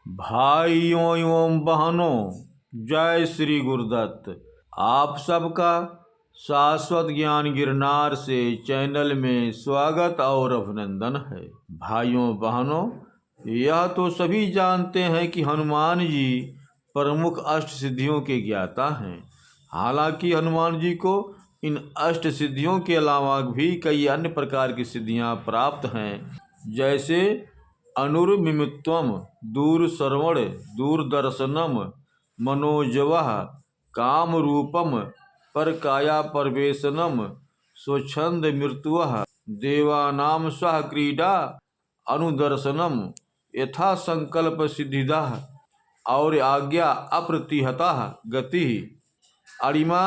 भाइयों एवं बहनों, जय श्री गुरुदत्त। आप सबका शाश्वत ज्ञान गिरनार से चैनल में स्वागत और अभिनंदन है। भाइयों बहनों, यह तो सभी जानते हैं कि हनुमान जी प्रमुख अष्ट सिद्धियों के ज्ञाता हैं। हालांकि हनुमान जी को इन अष्ट सिद्धियों के अलावा भी कई अन्य प्रकार की सिद्धियां प्राप्त हैं, जैसे अनुर्मिमित्वम, दूरश्रवण, दूरदर्शनम, मनोजवः, कामरूपम, परकाया परवेशनम, स्वच्छंद मृत्युः, देवानां सह क्रीडा, अनुदर्शनम, यथा संकल्प सिद्धिदः और आज्ञा अप्रतिहता गति, अरिमा,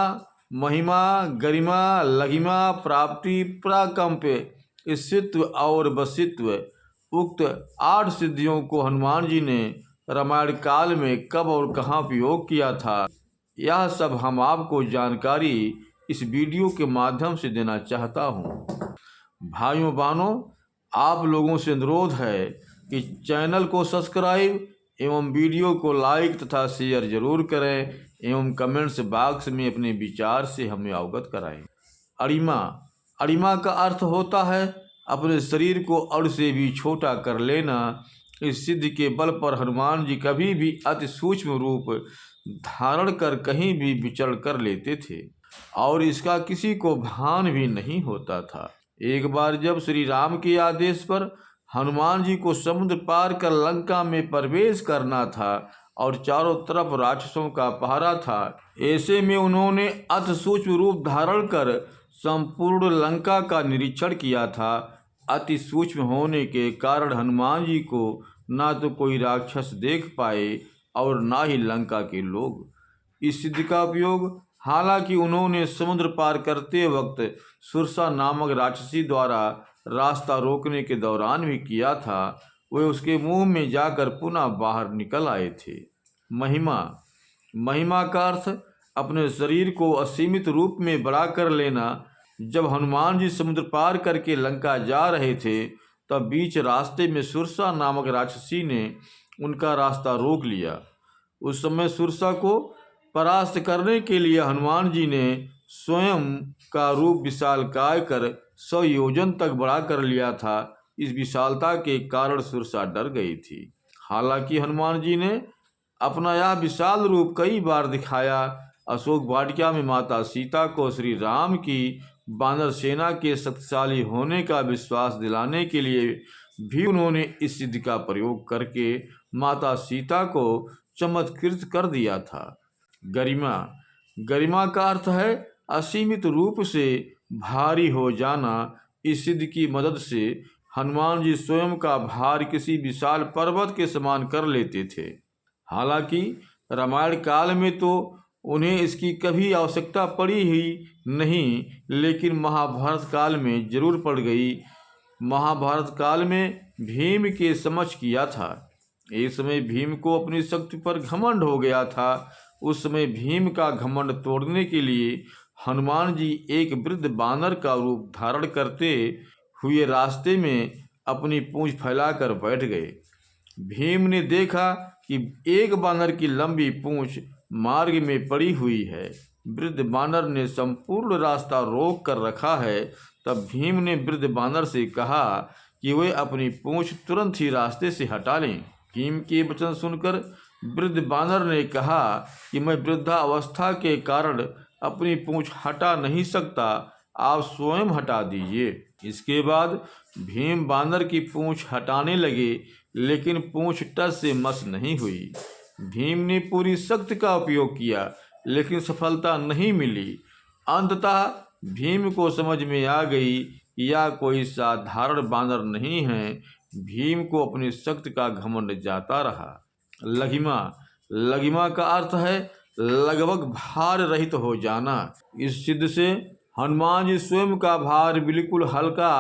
महिमा, गरिमा, लघिमा, प्राप्ति, प्राकंप्य, स्थित्व और वसित्व। उक्त 8 सिद्धियों को हनुमान जी ने रामायण काल में कब और कहाँ उपयोग किया था, यह सब हम आपको जानकारी इस वीडियो के माध्यम से देना चाहता हूँ। भाइयों बहनों, आप लोगों से अनुरोध है कि चैनल को सब्सक्राइब एवं वीडियो को लाइक तथा शेयर जरूर करें एवं कमेंट्स बॉक्स में अपने विचार से हमें अवगत कराएं। अरिमा, अरिमा का अर्थ होता है अपने शरीर को अड़ से भी छोटा कर लेना। इस सिद्धि के बल पर हनुमान जी कभी भी अति सूक्ष्म रूप धारण कर कहीं भी विचरण कर लेते थे और इसका किसी को भान भी नहीं होता था। एक बार जब श्री राम के आदेश पर हनुमान जी को समुद्र पार कर लंका में प्रवेश करना था और चारों तरफ राक्षसों का पहरा था, ऐसे में उन्होंने अति सूक्ष्म रूप धारण कर संपूर्ण लंका का निरीक्षण किया था। अति सूक्ष्म होने के कारण हनुमान जी को ना तो कोई राक्षस देख पाए और ना ही लंका के लोग। इस सिद्धि का उपयोग हालांकि उन्होंने समुद्र पार करते वक्त सुरसा नामक राक्षसी द्वारा रास्ता रोकने के दौरान भी किया था। वे उसके मुंह में जाकर पुनः बाहर निकल आए थे। महिमा, महिमा का अर्थ अपने शरीर को असीमित रूप में बड़ा कर लेना। जब हनुमान जी समुद्र पार करके लंका जा रहे थे तब बीच रास्ते में सुरसा नामक राक्षसी ने उनका रास्ता रोक लिया। उस समय सुरसा को परास्त करने के लिए हनुमान जी ने स्वयं का रूप विशालकाय कर 100 योजन तक बड़ा कर लिया था। इस विशालता के कारण सुरसा डर गई थी। हालांकि हनुमान जी ने अपना यह विशाल रूप कई बार दिखाया। अशोक वाटिका में माता सीता को श्री राम की बानर सेना के शक्तिशाली होने का विश्वास दिलाने के लिए भी उन्होंने इस सिद्धि का प्रयोग करके माता सीता को चमत्कृत कर दिया था। गरिमा, गरिमा का अर्थ है असीमित रूप से भारी हो जाना। इस सिद्धि की मदद से हनुमान जी स्वयं का भार किसी विशाल पर्वत के समान कर लेते थे। हालांकि रामायण काल में तो उन्हें इसकी कभी आवश्यकता पड़ी ही नहीं, लेकिन महाभारत काल में जरूर पड़ गई। महाभारत काल में भीम के समक्ष किया था। एक समय भीम को अपनी शक्ति पर घमंड हो गया था। उस समय भीम का घमंड तोड़ने के लिए हनुमान जी एक वृद्ध बानर का रूप धारण करते हुए रास्ते में अपनी पूंछ फैलाकर बैठ गए। भीम ने देखा कि एक बानर की लंबी पूंछ मार्ग में पड़ी हुई है। वृद्ध बानर ने संपूर्ण रास्ता रोक कर रखा है। तब भीम ने वृद्ध बानर से कहा कि वे अपनी पूंछ तुरंत ही रास्ते से हटा लें। भीम के वचन सुनकर वृद्ध बानर ने कहा कि मैं वृद्धावस्था के कारण अपनी पूंछ हटा नहीं सकता, आप स्वयं हटा दीजिए। इसके बाद भीम बानर की पूंछ हटाने लगे, लेकिन पूंछ टस से मस नहीं हुई। भीम ने पूरी शक्ति का उपयोग किया, लेकिन सफलता नहीं मिली। अंततः भीम को समझ में आ गई कि यह कोई साधारण बानर नहीं है। भीम को अपनी शक्ति का घमंड जाता रहा। लघिमा, लघिमा का अर्थ है लगभग भार रहित हो जाना। इस सिद्ध से हनुमान जी स्वयं का भार बिल्कुल हल्का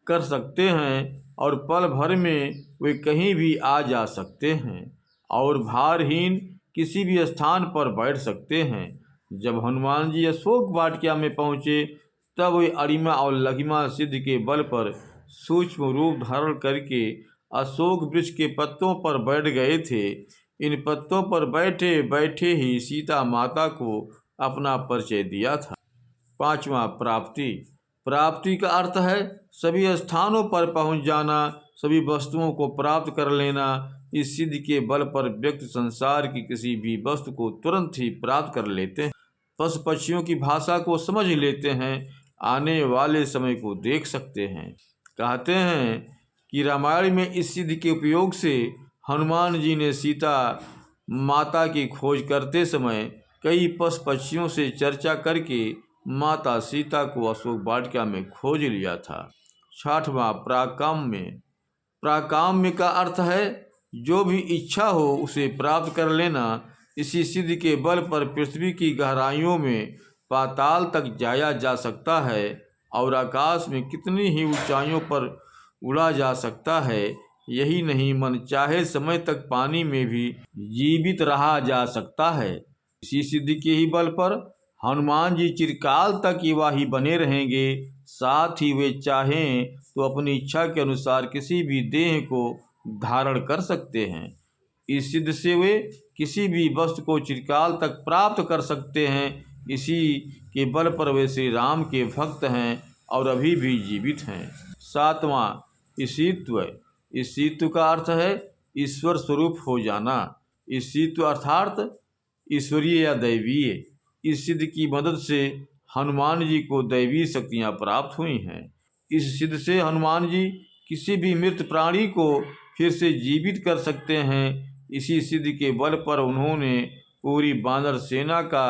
कर सकते हैं और पल भर में वे कहीं भी आ जा सकते हैं और भारहीन किसी भी स्थान पर बैठ सकते हैं। जब हनुमान जी अशोक वाटिका में पहुँचे तब वे अरिमा और लघिमा सिद्धि के बल पर सूक्ष्म रूप धारण करके अशोक वृक्ष के पत्तों पर बैठ गए थे। इन पत्तों पर बैठे बैठे ही सीता माता को अपना परिचय दिया था। पांचवा, प्राप्ति। प्राप्ति का अर्थ है सभी स्थानों पर पहुंच जाना, सभी वस्तुओं को प्राप्त कर लेना। इस सिद्धि के बल पर व्यक्ति संसार की किसी भी वस्तु को तुरंत ही प्राप्त कर लेते हैं, पशु पक्षियों की भाषा को समझ लेते हैं, आने वाले समय को देख सकते हैं। कहते हैं कि रामायण में इस सिद्धि के उपयोग से हनुमान जी ने सीता माता की खोज करते समय कई पशु पक्षियों से चर्चा करके माता सीता को अशोक वाटिका में खोज लिया था। छठवां, प्राकाम्य। प्राकाम्य का अर्थ है जो भी इच्छा हो उसे प्राप्त कर लेना। इसी सिद्धि के बल पर पृथ्वी की गहराइयों में पाताल तक जाया जा सकता है और आकाश में कितनी ही ऊंचाइयों पर उड़ा जा सकता है। यही नहीं, मन चाहे समय तक पानी में भी जीवित रहा जा सकता है। इसी सिद्धि के ही बल पर हनुमान जी चिरकाल तक युवा बने रहेंगे। साथ ही वे चाहें तो अपनी इच्छा के अनुसार किसी भी देह को धारण कर सकते हैं। इस सिद्धि से वे किसी भी वस्तु को चिरकाल तक प्राप्त कर सकते हैं। इसी के बल पर वे श्री राम के भक्त हैं और अभी भी जीवित हैं। सातवां, ईशित्व। ईशित्व का अर्थ है ईश्वर स्वरूप हो जाना। ईशित्व अर्थात ईश्वरीय या दैवीय। इस सिद्धि की मदद से हनुमान जी को दैवी शक्तियाँ प्राप्त हुई हैं। इस सिद्धि से हनुमान जी किसी भी मृत प्राणी को फिर से जीवित कर सकते हैं। इसी सिद्धि के बल पर उन्होंने पूरी बानर सेना का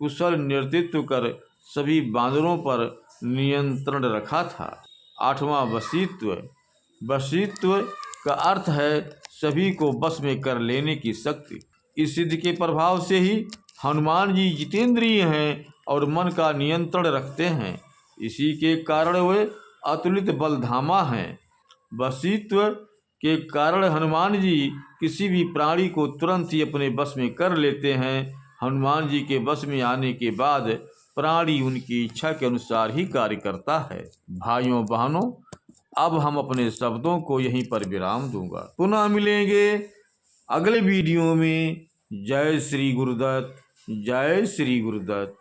कुशल नेतृत्व कर सभी बानरों पर नियंत्रण रखा था। आठवां, वशीत्व। वशीत्व का अर्थ है सभी को बस में कर लेने की शक्ति। इस सिद्धि के प्रभाव से ही हनुमान जी जितेंद्रिय हैं और मन का नियंत्रण रखते हैं। इसी के कारण वे अतुलित बलधामा हैं। वशीत्व के कारण हनुमान जी किसी भी प्राणी को तुरंत ही अपने बस में कर लेते हैं। हनुमान जी के बस में आने के बाद प्राणी उनकी इच्छा के अनुसार ही कार्य करता है। भाइयों बहनों, अब हम अपने शब्दों को यहीं पर विराम दूंगा। पुनः मिलेंगे अगले वीडियो में। जय श्री गुरुदत्त, जय श्री गुरुदत्त।